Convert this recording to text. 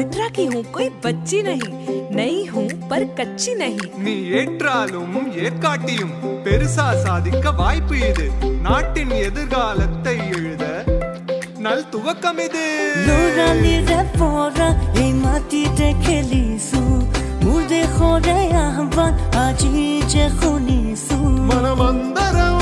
18 की हूँ कोई बच्ची नहीं हूँ पर कच्ची नहीं நீ ஏற்றாலும் ஏற்காட்டியும் பெருசா சாதிக்க வாய்ப்பு இது நாட்டின் எதிர்காலத்தை எழுத நல் துவக்கம் இது Lorali repora ei matite khelisu murde khore ahvan aji je khunisu మనమందరం